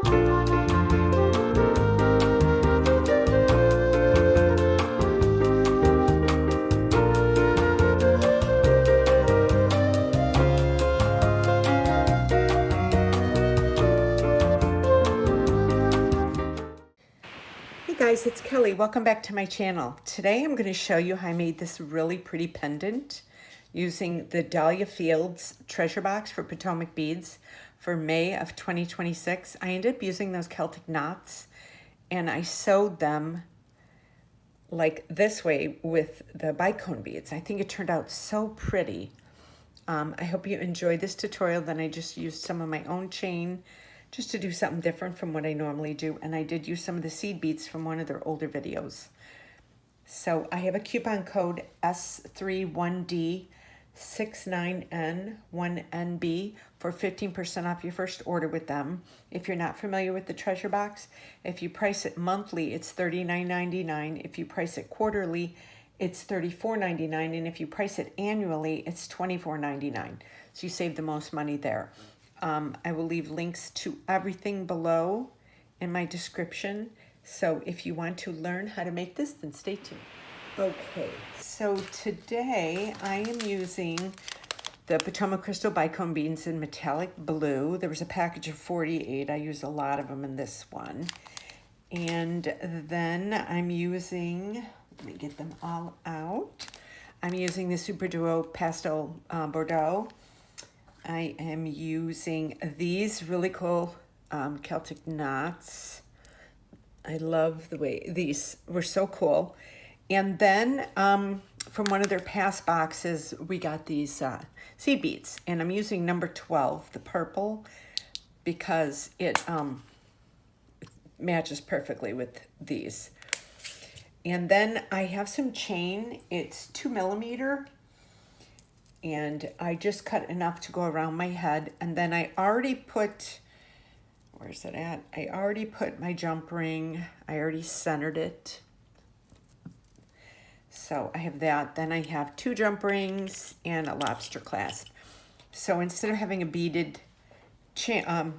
Guys, it's Kelly. Welcome back to my channel. Today I'm going to show you how I made this really pretty pendant using the Dahlia Fields treasure box for Potomac beads for May of 2026. I ended up using those Celtic knots and I sewed them like this way with the Bicone beads. I think it turned out so pretty. I hope you enjoyed this tutorial. Then I just used some of my own chain just to do something different from what I normally do. And I did use some of the seed beads from one of their older videos. So I have a coupon code S31D69N1NB for 15% off your first order with them. If you're not familiar with the treasure box, if you price it monthly, it's $39.99. If you price it quarterly, it's $34.99. And if you price it annually, it's $24.99. So you save the most money there. I will leave links to everything below in my description. So if you want to learn how to make this, then stay tuned. Okay, so today I am using the Potomac Crystal Bicone beads in metallic blue. There was a package of 48. I used a lot of them in this one. And then I'm using, let me get them all out. I'm using the Super Duo Pastel Bordeaux. I am using these really cool Celtic knots. I love the way these were so cool. And then from one of their past boxes, we got these seed beads. And I'm using number 12, the purple, because it matches perfectly with these. And then I have some chain. It's 2 millimeter. And I just cut enough to go around my head. And then I already put, where's it at? I already put my jump ring. I already centered it. So I have that. Then I have 2 jump rings and a lobster clasp. So instead of having a beaded chain, I'm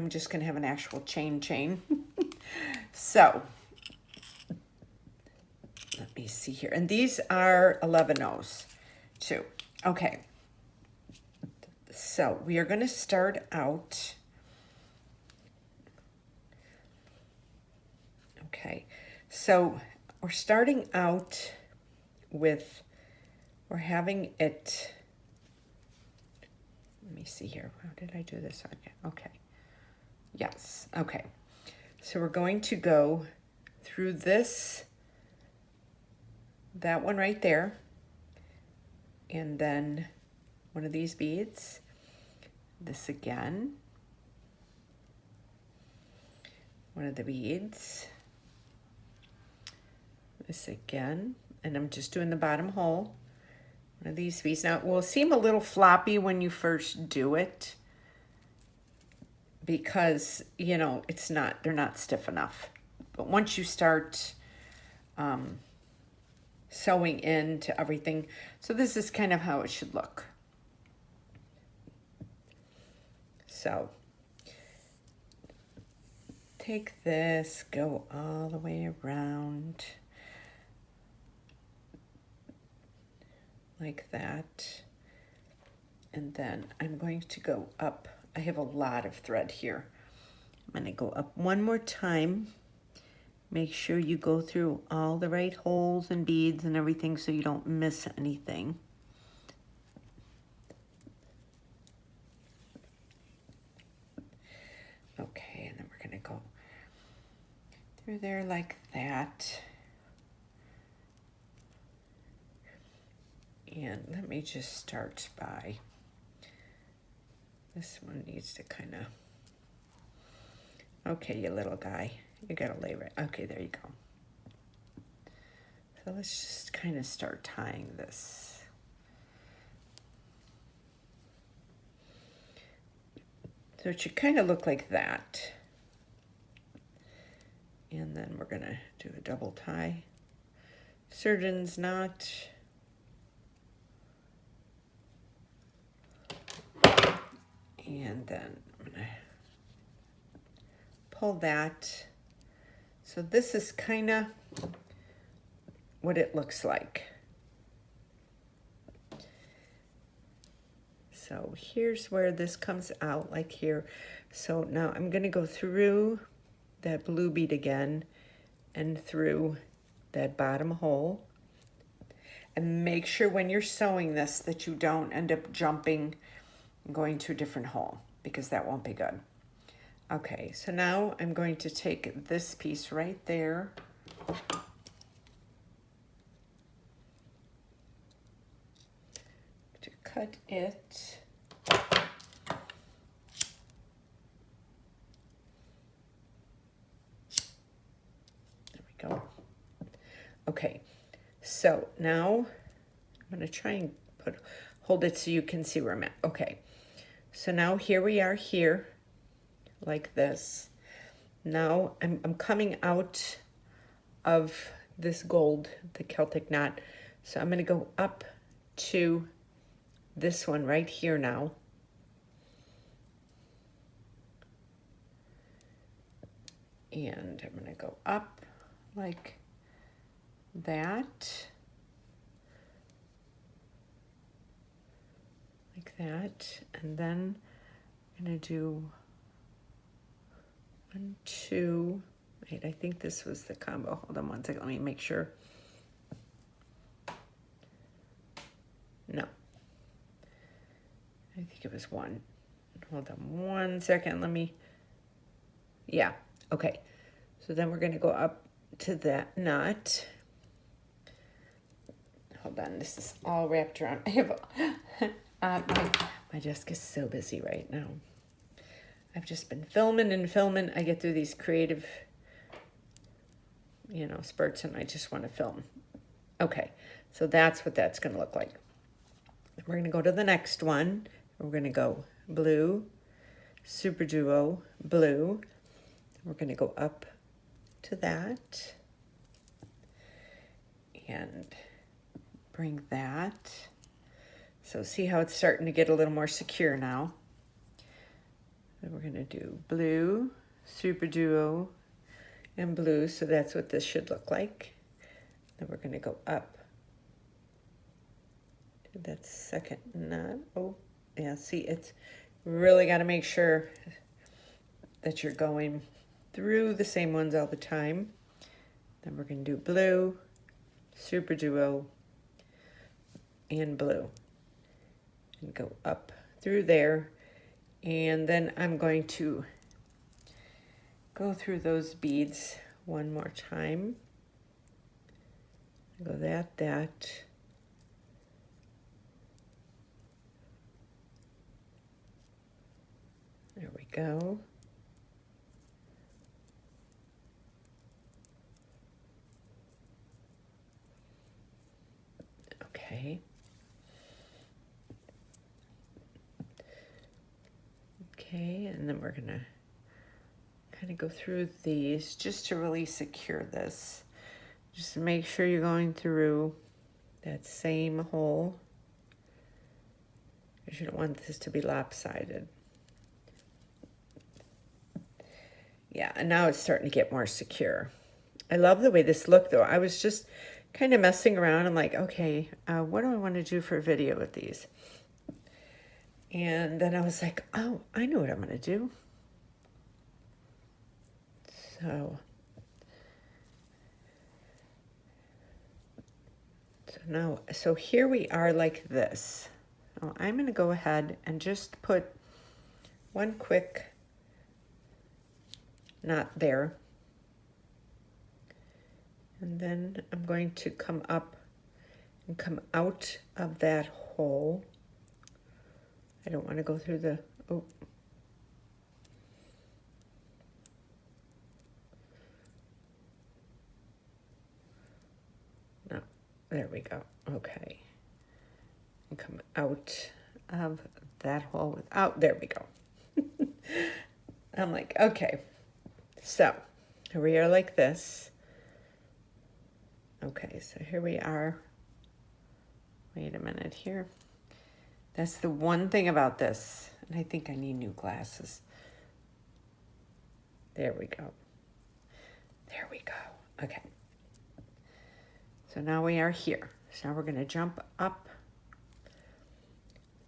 just going to have an actual chain. So let me see here. And these are 11/0s. Too. Okay, so we are going to start out. Okay, so we're starting out with, we're having it, let me see here. How did I do this? Okay, yes, okay. So we're going to go through this, that one right there. And then one of these beads, this again, one of the beads, this again, and I'm just doing the bottom hole, one of these beads. Now it will seem a little floppy when you first do it because, you know, they're not stiff enough. But once you start sewing into everything. So this is kind of how it should look. So take this, go all the way around like that. And then I'm going to go up. I have a lot of thread here. I'm going to go up one more time. Make sure you go through all the right holes and beads and everything so you don't miss anything. Okay, and then we're going to go through there like that. And let me just start by, this one needs to kind of, okay, you little guy. You gotta lay right, okay, there you go. So let's just kind of start tying this. So it should kind of look like that. And then we're gonna do a double tie. Surgeon's knot. And then I'm gonna pull that. So this is kind of what it looks like. So here's where this comes out, like here. So now I'm going to go through that blue bead again and through that bottom hole. And make sure when you're sewing this that you don't end up jumping and going to a different hole, because that won't be good. Okay, so now I'm going to take this piece right there. To cut it. There we go. Okay, so now I'm going to try and hold it so you can see where I'm at. Okay, so now here we are here, like this. Now I'm coming out of this gold, the Celtic knot. So I'm going to go up to this one right here now. And I'm going to go up like that. Like that. And then I'm going to do 1, 2. Wait, I think this was the combo. Hold on one second. Let me make sure. No. I think it was 1. Hold on one second. Let me. Yeah. Okay. So then we're going to go up to that knot. Hold on. This is all wrapped around. I have my desk is so busy right now. I've just been filming and filming. I get through these creative, spurts, and I just want to film. Okay, so that's what that's going to look like. We're going to go to the next one. We're going to go blue, super duo, blue. We're going to go up to that and bring that. So see how it's starting to get a little more secure now. Then we're going to do blue, super duo, and blue. So that's what this should look like. Then we're going to go up to that second knot. Oh, yeah, see, it's really got to make sure that you're going through the same ones all the time. Then we're going to do blue, super duo, and blue. And go up through there. And then I'm going to go through those beads one more time. Go that. There we go. Okay. Okay, and then we're gonna kind of go through these just to really secure this. Just make sure you're going through that same hole, because you don't want this to be lopsided. Yeah, and now it's starting to get more secure. I love the way this looked, though. I was just kind of messing around. I'm like, okay, what do I want to do for a video with these? And then I was like, oh, I know what I'm going to do. So here we are like this. Now I'm going to go ahead and just put one quick knot there. And then I'm going to come up and come out of that hole. I don't want to go through the, oh. No, there we go. Okay. And come out of that hole without, there we go. I'm like, okay. So here we are like this. Okay, so here we are. Wait a minute here. That's the one thing about this. And I think I need new glasses. There we go. There we go. Okay. So now we are here. So now we're going to jump up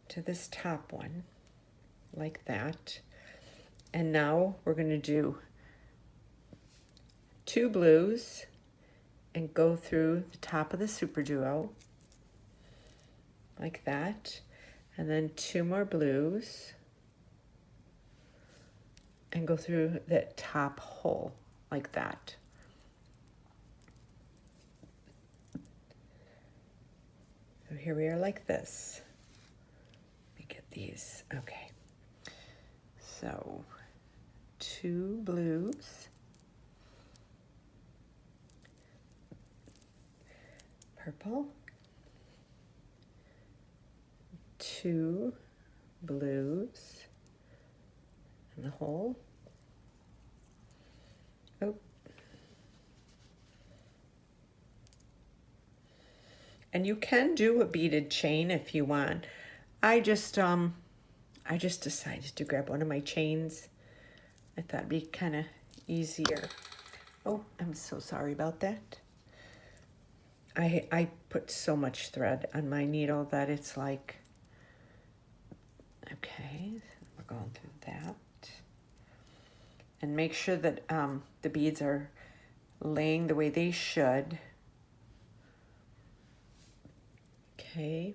to this top one like that. And now we're going to do 2 blues and go through the top of the super duo like that. And then 2 more blues and go through that top hole like that. So here we are like this. Let me get these. Okay. So 2 blues, purple, 2 blues in the hole. Oh. And you can do a beaded chain if you want. I just decided to grab one of my chains. I thought it'd be kind of easier. Oh, I'm so sorry about that. I put so much thread on my needle that it's like, okay, we're going through that. And make sure that the beads are laying the way they should. Okay.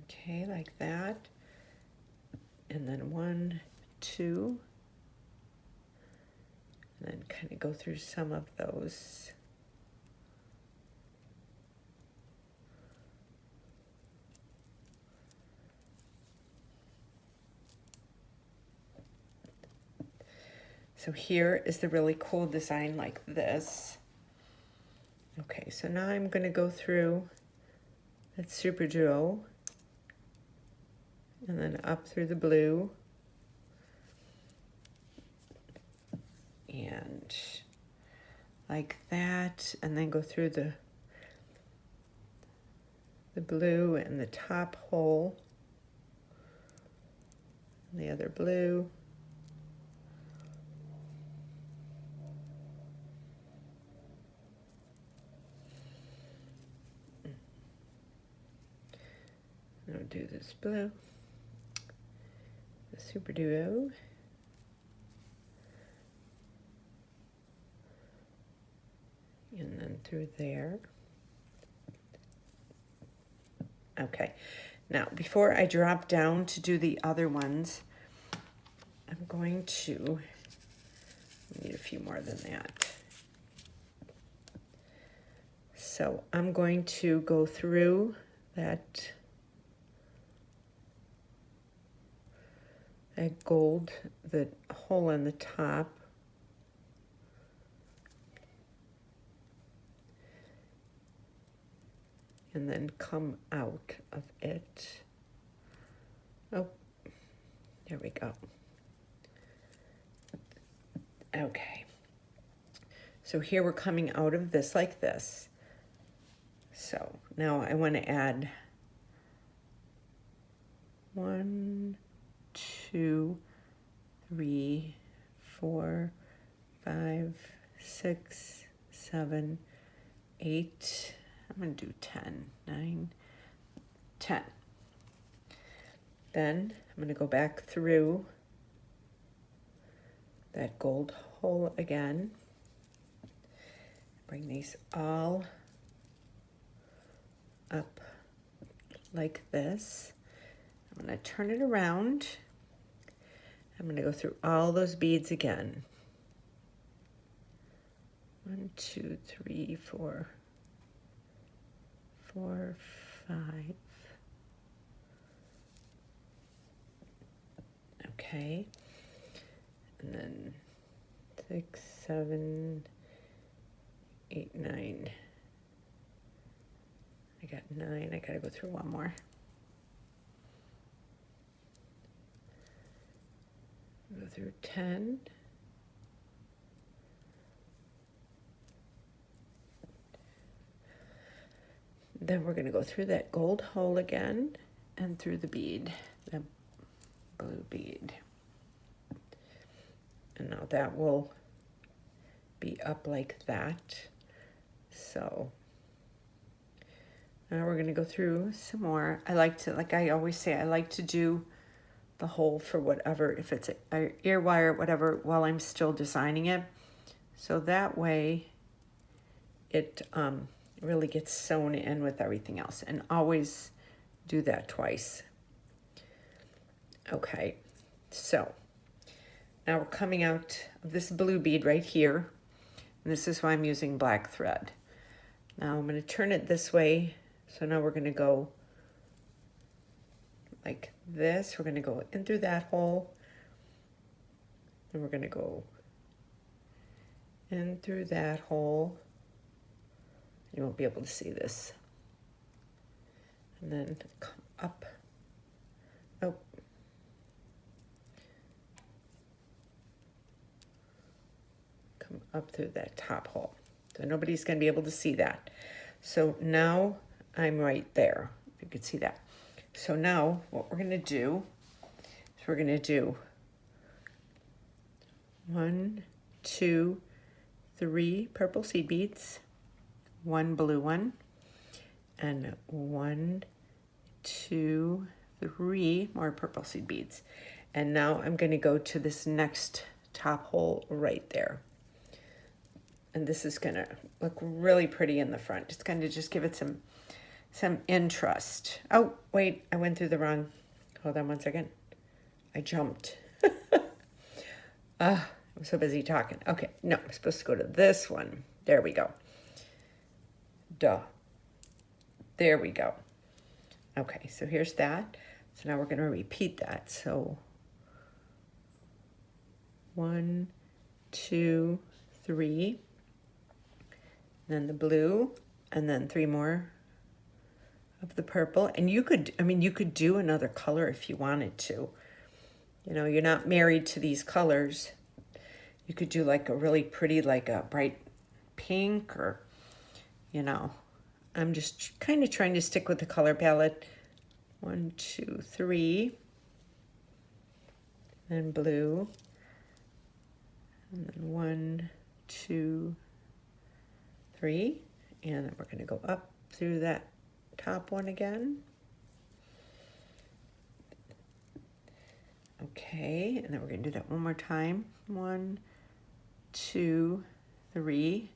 Okay, like that. And then 1, 2. And then kind of go through some of those. So here is the really cool design like this. Okay, so now I'm going to go through that super duo and then up through the blue and like that, and then go through the blue and the top hole, and the other blue. I'll do this blue, the super duo, and then through there. Okay, now before I drop down to do the other ones, I'm going to need a few more than that. So I'm going to go through that gold, the hole in the top, and then come out of it. Oh, there we go. Okay. So here we're coming out of this like this. So now I want to add 1, 2, 3, 4, 5, 6, 7, 8. I'm going to do 10, 9, 10. Then I'm going to go back through that gold hole again. Bring these all up like this. I'm going to turn it around. I'm going to go through all those beads again. 1, 2, 3, 4, 4, 5. Okay. And then 6, 7, 8, 9. I got 9. I gotta go through one more. Go through 10. Then we're going to go through that gold hole again, and through the bead, the blue bead. And now that will be up like that. So now we're going to go through some more. I like to, like I always say, I like to do the hole for whatever, if it's a ear wire, whatever, while I'm still designing it. So that way it really gets sewn in with everything else. And always do that twice. Okay, so now we're coming out of this blue bead right here. And this is why I'm using black thread. Now I'm going to turn it this way. So now we're going to go like this. We're going to go in through that hole. And we're going to go in through that hole. You won't be able to see this. And then come up. Oh. Come up through that top hole. So nobody's going to be able to see that. So now I'm right there. You can see that. So now what we're going to do is we're going to do 1, 2, 3 purple seed beads, 1 blue one, and 1, 2, 3 more purple seed beads. And now I'm going to go to this next top hole right there. And this is going to look really pretty in the front. It's going to just give it some interest. Oh, wait, I went through the wrong. Hold on one second. I jumped. I'm so busy talking. Okay, no, I'm supposed to go to this one. There we go. Duh. There we go. Okay, so here's that. So now we're going to repeat that. So 1, 2, 3. Then the blue, and then 3 more of the purple. And you could, I mean, you could do another color if you wanted to. You know, you're not married to these colors. You could do like a really pretty, like a bright pink, or, you know, I'm just kind of trying to stick with the color palette. 1, 2, 3. Then blue. And then 1, 2, 3, and then we're going to go up through that top one again. Okay, and then we're going to do that one more time. 1, 2, 3,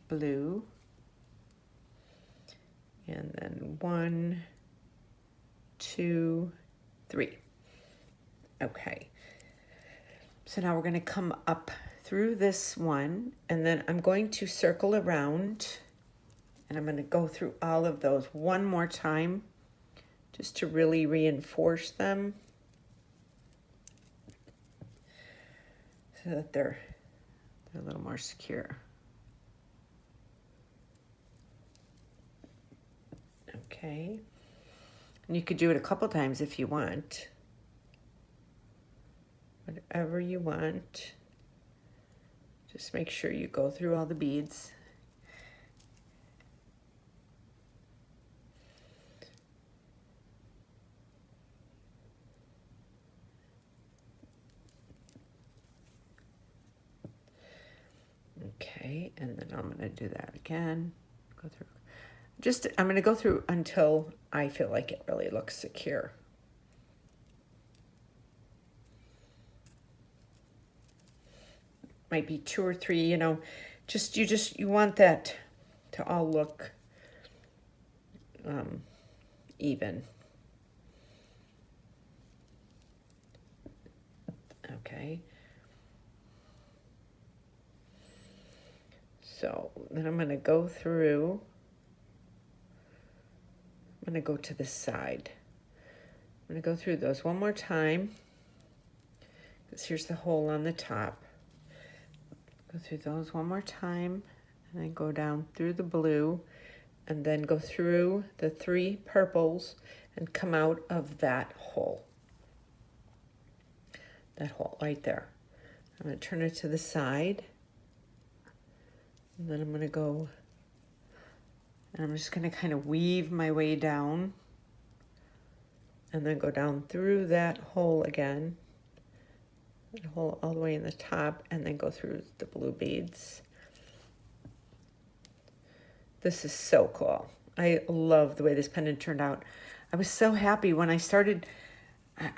blue, and then 1, 2, 3. Okay, so now we're going to come up through this one, and then I'm going to circle around, and I'm going to go through all of those one more time just to really reinforce them so that they're a little more secure. Okay, and you could do it a couple times if you want, whatever you want. Just make sure you go through all the beads. Okay, and then I'm going to do that again. Go through. I'm going to go through until I feel like it really looks secure. Might be 2 or 3, you know, you want that to all look even. Okay. So then I'm going to go through. I'm going to go to the side. I'm going to go through those one more time, because here's the hole on the top. Go through those one more time, and then go down through the blue, and then go through the 3 purples and come out of that hole. That hole right there. I'm going to turn it to the side, and then I'm going to go, and I'm just going to kind of weave my way down and then go down through that hole again, that hole all the way in the top, and then go through the blue beads. This is so cool. I love the way this pendant turned out. I was so happy when I started.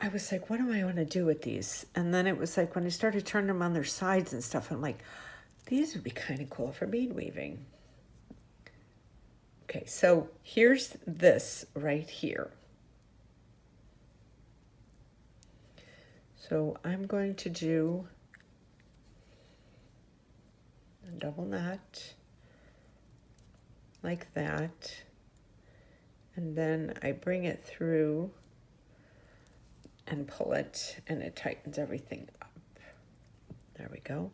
I was like, what do I want to do with these? And then it was like when I started turning them on their sides and stuff, I'm like, these would be kind of cool for bead weaving. Okay, so here's this right here. So I'm going to do a double knot like that, and then I bring it through and pull it, and it tightens everything up. There we go.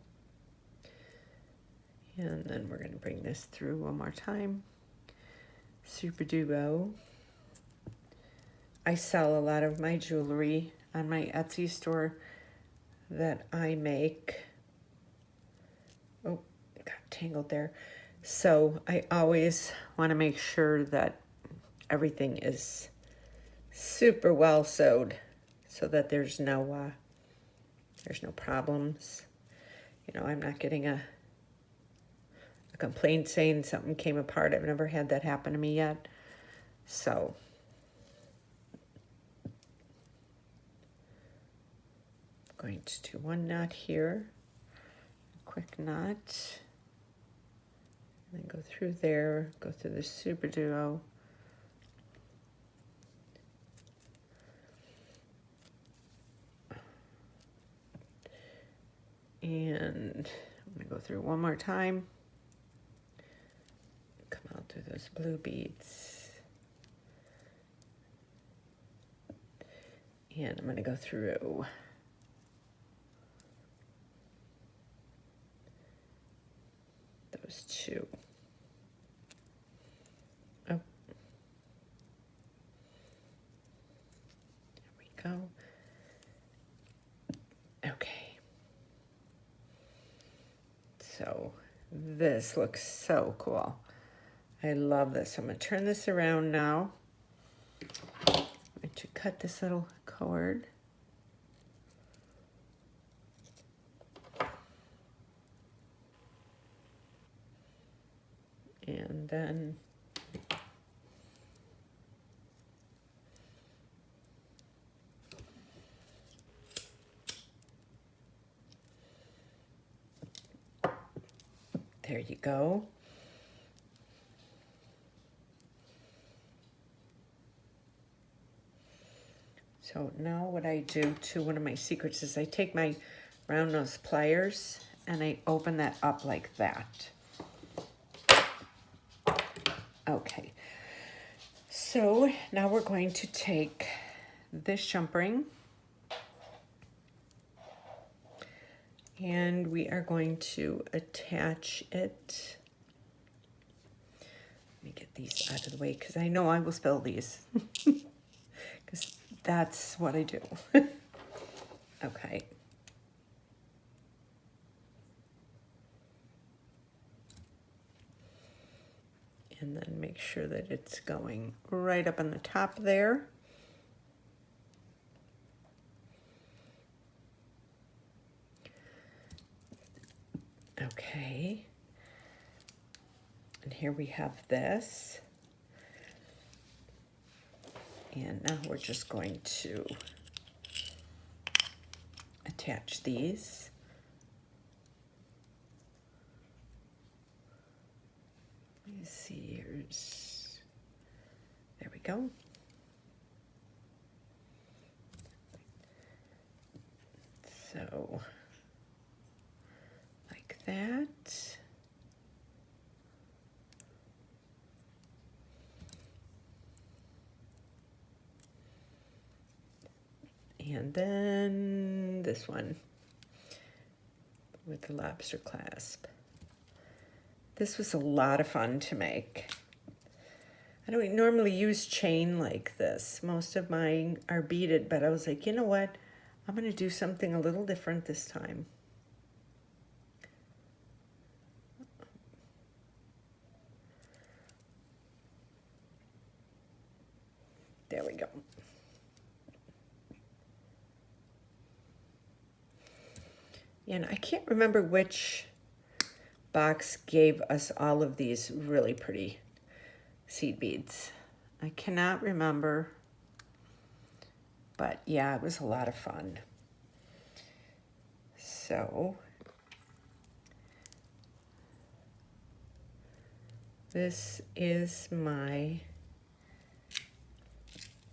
And then we're going to bring this through one more time. Super duo. I sell a lot of my jewelry on my Etsy store that I make. Oh, it got tangled there. So I always want to make sure that everything is super well sewed so that there's no problems. You know, I'm not getting a complaint saying something came apart. I've never had that happen to me yet. So I'm going to do one knot here, a quick knot, and then go through there, go through the super duo. And I'm going to go through one more time. Come out through those blue beads. And I'm going to go through those two. Oh. There we go. Okay. So this looks so cool. I love this. I'm going to turn this around now. I'm going to cut this little cord. And then there you go. So now what I do to one of my secrets is I take my round nose pliers and I open that up like that. Okay, so now we're going to take this jump ring and we are going to attach it. Let me get these out of the way because I know I will spill these because that's what I do. Okay. And then make sure that it's going right up on the top there. Okay. And here we have this. And now we're just going to attach these. Let me see, here's, there we go. So, like that. And then this one with the lobster clasp. This was a lot of fun to make. I don't normally use chain like this. Most of mine are beaded, but I was like, you know what? I'm going to do something a little different this time. There we go. And I can't remember which box gave us all of these really pretty seed beads. I cannot remember, but yeah, it was a lot of fun. So this is my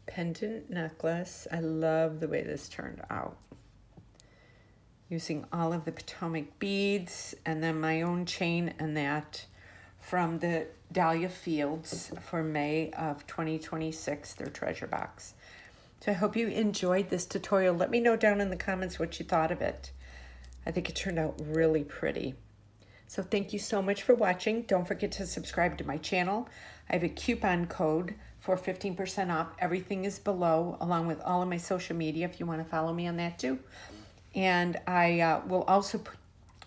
pendant necklace. I love the way this turned out. Using all of the Potomac beads and then my own chain and that from the Dahlia Fields for May of 2026, their treasure box. So I hope you enjoyed this tutorial. Let me know down in the comments what you thought of it. I think it turned out really pretty. So thank you so much for watching. Don't forget to subscribe to my channel. I have a coupon code for 15% off. Everything is below, along with all of my social media if you want to follow me on that too. And I will also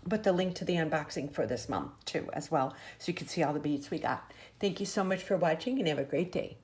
put the link to the unboxing for this month too as well, so you can see all the beads we got. Thank you so much for watching and have a great day.